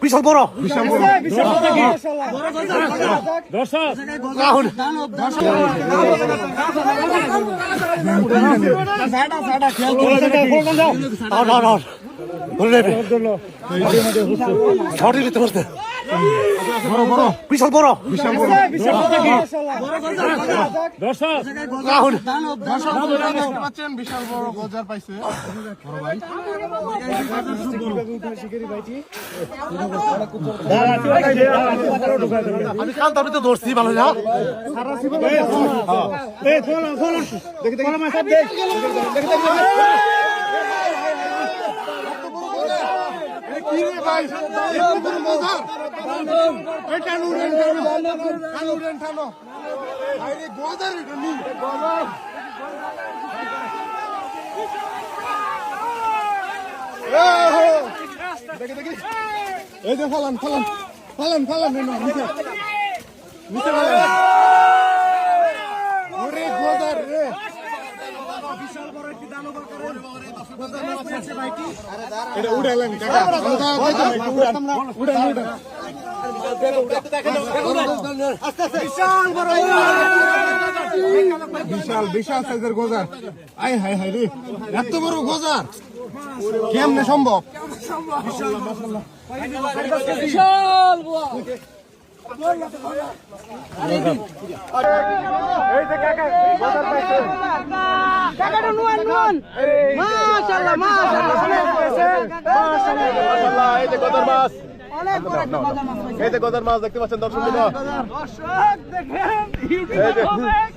বিশাল বড় রাহুল বিশাল বড় রাহুল পাচ্ছেন বিশাল বড় গজার পাইছে আমি কাল তবে তো ধরছি ভালো না এই যে ফালান নিচে ওরে গোদার রে এটা উড়ালেন কাকা উড়ান বিশাল সাইজের গোজার আয় হায় হায় রে এত বড় গোজার কেমনে সম্ভব গদার মাছ দেখতে পাচ্ছেন দর্শক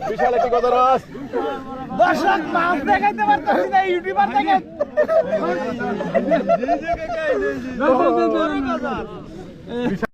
বিশাল একটি গদার মাছ দর্শক মাছ দেখাইতে পারতেছি না ইউটিউবার দেখেন